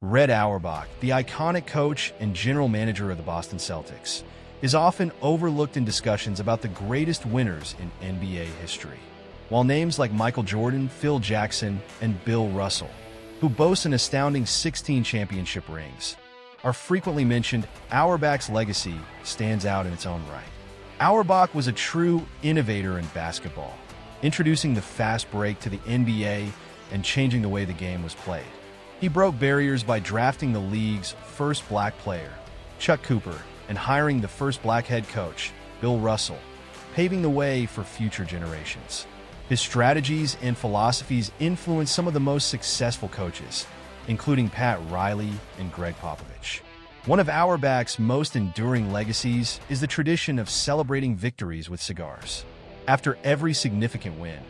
Red Auerbach, the iconic coach and general manager of the Boston Celtics, is often overlooked in discussions about the greatest winners in NBA history. While names like Michael Jordan, Phil Jackson, and Bill Russell, who boast an astounding 16 championship rings, are frequently mentioned, Auerbach's legacy stands out in its own right. Auerbach was a true innovator in basketball, introducing the fast break to the NBA and changing the way the game was played. He broke barriers by drafting the league's first black player, Chuck Cooper, and hiring the first black head coach, Bill Russell, paving the way for future generations. His strategies and philosophies influenced some of the most successful coaches, including Pat Riley and Greg Popovich. One of Auerbach's most enduring legacies is the tradition of celebrating victories with cigars. After every significant win,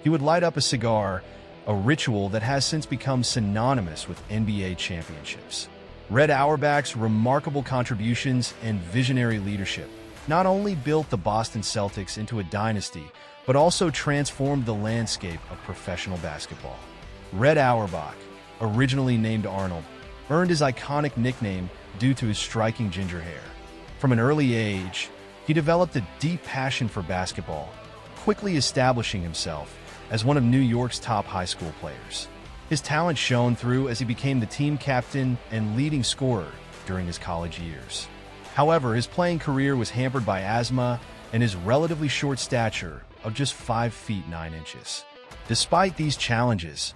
he would light up a cigar, a ritual that has since become synonymous with NBA championships. Red Auerbach's remarkable contributions and visionary leadership not only built the Boston Celtics into a dynasty, but also transformed the landscape of professional basketball. Red Auerbach, originally named Arnold, earned his iconic nickname due to his striking ginger hair. From an early age, he developed a deep passion for basketball, quickly establishing himself as one of New York's top high school players. His talent shone through as he became the team captain and leading scorer during his college years. However, his playing career was hampered by asthma and his relatively short stature of just 5 feet 9 inches. Despite these challenges,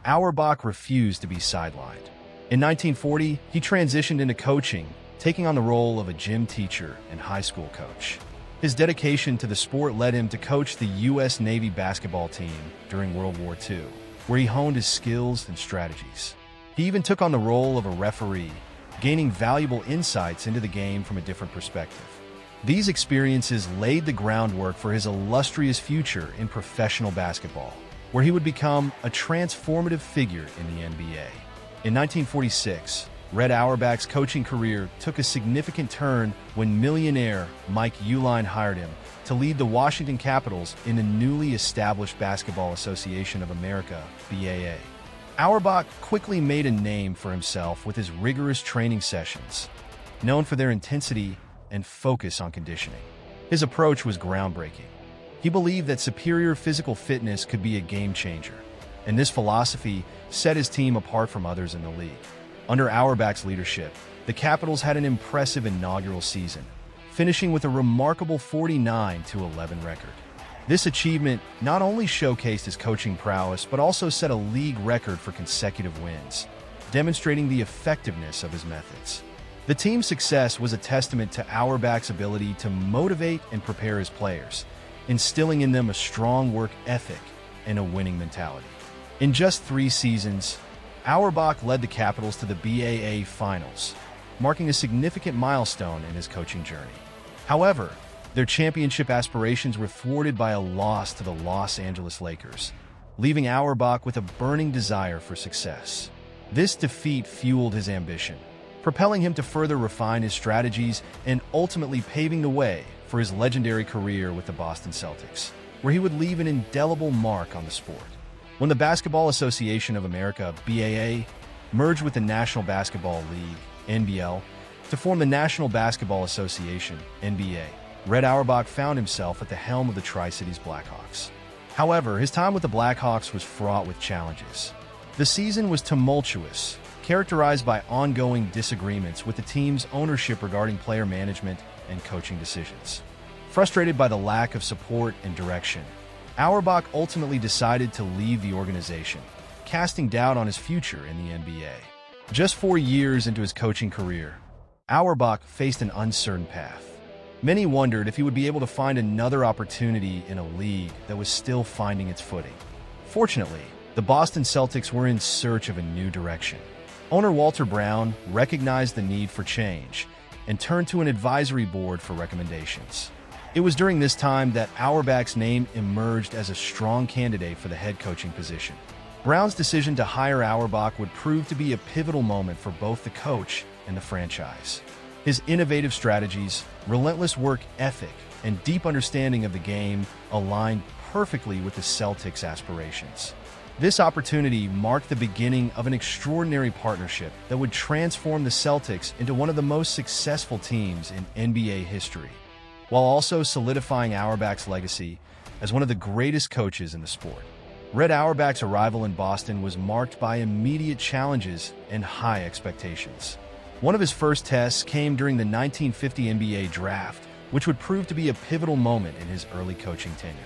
Auerbach refused to be sidelined. In 1940, he transitioned into coaching, taking on the role of a gym teacher and high school coach. His dedication to the sport led him to coach the U.S. Navy basketball team during World War II, where he honed his skills and strategies. He even took on the role of a referee, gaining valuable insights into the game from a different perspective. These experiences laid the groundwork for his illustrious future in professional basketball, where he would become a transformative figure in the NBA. In 1946, Red Auerbach's coaching career took a significant turn when millionaire Mike Uline hired him to lead the Washington Capitals in the newly established Basketball Association of America, BAA. Auerbach quickly made a name for himself with his rigorous training sessions, known for their intensity and focus on conditioning. His approach was groundbreaking. He believed that superior physical fitness could be a game changer, and this philosophy set his team apart from others in the league. Under Auerbach's leadership, the Capitals had an impressive inaugural season, finishing with a remarkable 49-11 record. This achievement not only showcased his coaching prowess, but also set a league record for consecutive wins, demonstrating the effectiveness of his methods. The team's success was a testament to Auerbach's ability to motivate and prepare his players, instilling in them a strong work ethic and a winning mentality. In just 3 seasons, Auerbach led the Capitals to the BAA Finals, marking a significant milestone in his coaching journey. However, their championship aspirations were thwarted by a loss to the Los Angeles Lakers, leaving Auerbach with a burning desire for success. This defeat fueled his ambition, propelling him to further refine his strategies and ultimately paving the way for his legendary career with the Boston Celtics, where he would leave an indelible mark on the sport. When the Basketball Association of America, BAA, merged with the National Basketball League, NBL, to form the National Basketball Association, NBA, Red Auerbach found himself at the helm of the Tri-Cities Blackhawks. However, his time with the Blackhawks was fraught with challenges. The season was tumultuous, characterized by ongoing disagreements with the team's ownership regarding player management and coaching decisions. Frustrated by the lack of support and direction, Auerbach ultimately decided to leave the organization, casting doubt on his future in the NBA. Just 4 years into his coaching career, Auerbach faced an uncertain path. Many wondered if he would be able to find another opportunity in a league that was still finding its footing. Fortunately, the Boston Celtics were in search of a new direction. Owner Walter Brown recognized the need for change and turned to an advisory board for recommendations. It was during this time that Auerbach's name emerged as a strong candidate for the head coaching position. Brown's decision to hire Auerbach would prove to be a pivotal moment for both the coach and the franchise. His innovative strategies, relentless work ethic, and deep understanding of the game aligned perfectly with the Celtics' aspirations. This opportunity marked the beginning of an extraordinary partnership that would transform the Celtics into one of the most successful teams in NBA history, while also solidifying Auerbach's legacy as one of the greatest coaches in the sport. Red Auerbach's arrival in Boston was marked by immediate challenges and high expectations. One of his first tests came during the 1950 NBA draft, which would prove to be a pivotal moment in his early coaching tenure.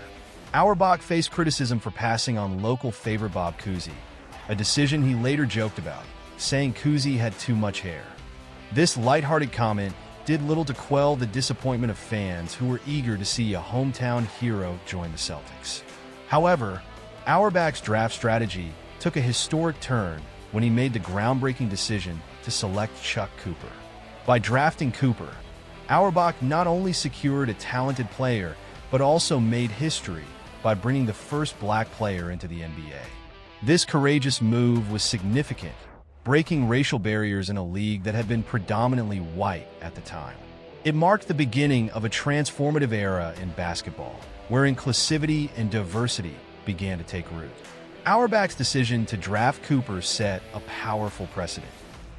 Auerbach faced criticism for passing on local favorite Bob Cousy, a decision he later joked about, saying Cousy had too much hair. This lighthearted comment did little to quell the disappointment of fans who were eager to see a hometown hero join the Celtics. However, Auerbach's draft strategy took a historic turn when he made the groundbreaking decision to select Chuck Cooper. By drafting Cooper, Auerbach not only secured a talented player, but also made history by bringing the first black player into the NBA. This courageous move was significant, breaking racial barriers in a league that had been predominantly white at the time. It marked the beginning of a transformative era in basketball, where inclusivity and diversity began to take root. Auerbach's decision to draft Cooper set a powerful precedent,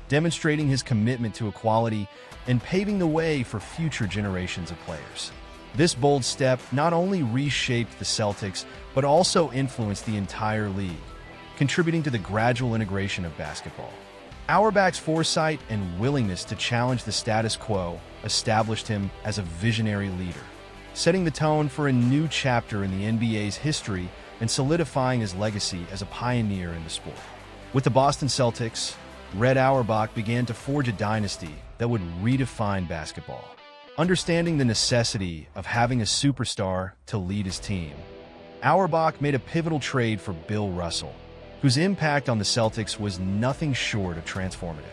demonstrating his commitment to equality and paving the way for future generations of players. This bold step not only reshaped the Celtics, but also influenced the entire league, contributing to the gradual integration of basketball. Auerbach's foresight and willingness to challenge the status quo established him as a visionary leader, setting the tone for a new chapter in the NBA's history and solidifying his legacy as a pioneer in the sport. With the Boston Celtics, Red Auerbach began to forge a dynasty that would redefine basketball. Understanding the necessity of having a superstar to lead his team, Auerbach made a pivotal trade for Bill Russell, whose impact on the Celtics was nothing short of transformative.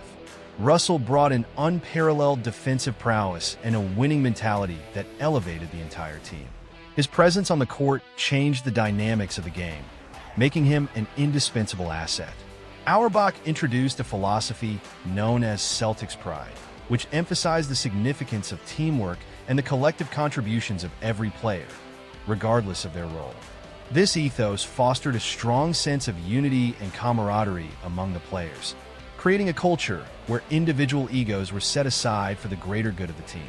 Russell brought an unparalleled defensive prowess and a winning mentality that elevated the entire team. His presence on the court changed the dynamics of the game, making him an indispensable asset. Auerbach introduced a philosophy known as Celtics Pride, which emphasized the significance of teamwork and the collective contributions of every player, regardless of their role. This ethos fostered a strong sense of unity and camaraderie among the players, creating a culture where individual egos were set aside for the greater good of the team.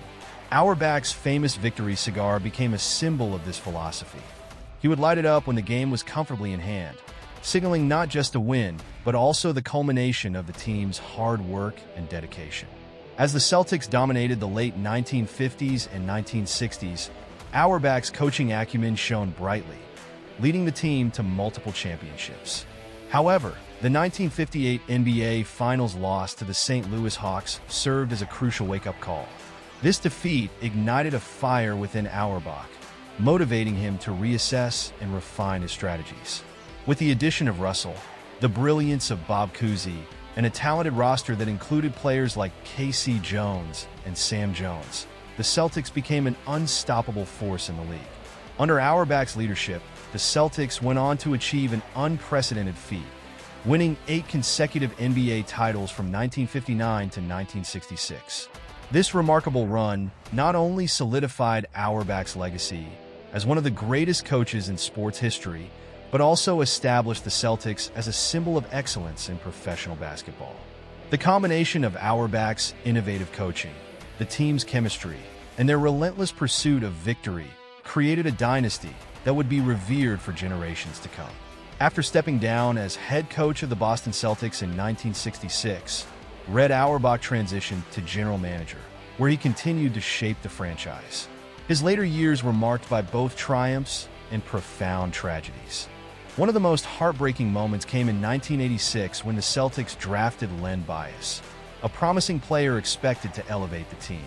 Auerbach's famous victory cigar became a symbol of this philosophy. He would light it up when the game was comfortably in hand, signaling not just a win, but also the culmination of the team's hard work and dedication. As the Celtics dominated the late 1950s and 1960s, Auerbach's coaching acumen shone brightly, leading the team to multiple championships. However, the 1958 NBA Finals loss to the St. Louis Hawks served as a crucial wake-up call. This defeat ignited a fire within Auerbach, motivating him to reassess and refine his strategies. With the addition of Russell, the brilliance of Bob Cousy, and a talented roster that included players like K.C. Jones and Sam Jones, the Celtics became an unstoppable force in the league. Under Auerbach's leadership, the Celtics went on to achieve an unprecedented feat, winning 8 consecutive NBA titles from 1959 to 1966. This remarkable run not only solidified Auerbach's legacy as one of the greatest coaches in sports history, but also established the Celtics as a symbol of excellence in professional basketball. The combination of Auerbach's innovative coaching, the team's chemistry, and their relentless pursuit of victory created a dynasty that would be revered for generations to come. After stepping down as head coach of the Boston Celtics in 1966, Red Auerbach transitioned to general manager, where he continued to shape the franchise. His later years were marked by both triumphs and profound tragedies. One of the most heartbreaking moments came in 1986 when the Celtics drafted Len Bias, a promising player expected to elevate the team.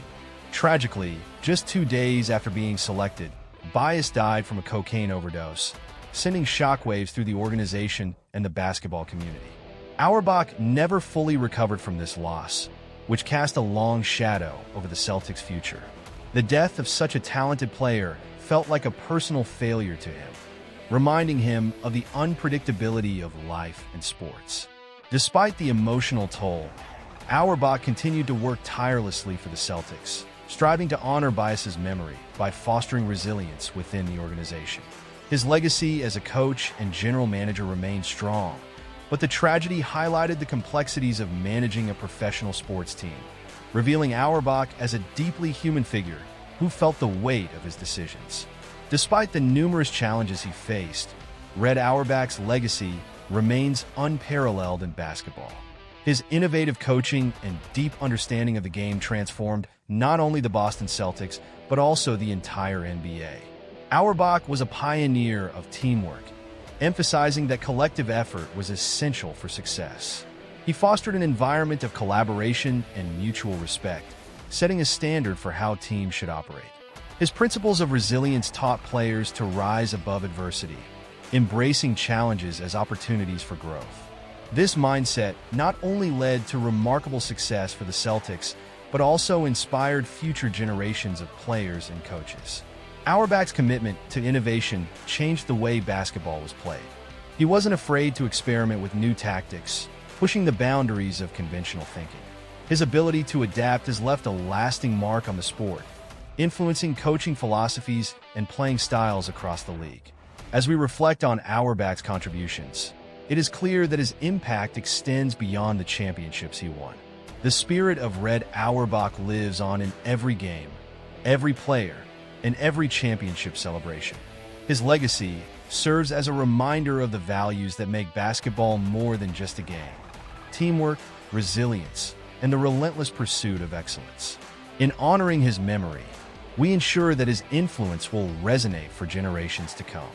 Tragically, just 2 days after being selected, Bias died from a cocaine overdose, sending shockwaves through the organization and the basketball community. Auerbach never fully recovered from this loss, which cast a long shadow over the Celtics' future. The death of such a talented player felt like a personal failure to him, reminding him of the unpredictability of life and sports. Despite the emotional toll, Auerbach continued to work tirelessly for the Celtics, striving to honor Bias's memory by fostering resilience within the organization. His legacy as a coach and general manager remained strong, but the tragedy highlighted the complexities of managing a professional sports team, revealing Auerbach as a deeply human figure who felt the weight of his decisions. Despite the numerous challenges he faced, Red Auerbach's legacy remains unparalleled in basketball. His innovative coaching and deep understanding of the game transformed not only the Boston Celtics, but also the entire NBA. Auerbach was a pioneer of teamwork, emphasizing that collective effort was essential for success. He fostered an environment of collaboration and mutual respect, setting a standard for how teams should operate. His principles of resilience taught players to rise above adversity, embracing challenges as opportunities for growth. This mindset not only led to remarkable success for the Celtics, but also inspired future generations of players and coaches. Auerbach's commitment to innovation changed the way basketball was played. He wasn't afraid to experiment with new tactics, pushing the boundaries of conventional thinking. His ability to adapt has left a lasting mark on the sport, influencing coaching philosophies and playing styles across the league. As we reflect on Auerbach's contributions, it is clear that his impact extends beyond the championships he won. The spirit of Red Auerbach lives on in every game, every player, and every championship celebration. His legacy serves as a reminder of the values that make basketball more than just a game: teamwork, resilience, and the relentless pursuit of excellence. In honoring his memory, we ensure that his influence will resonate for generations to come.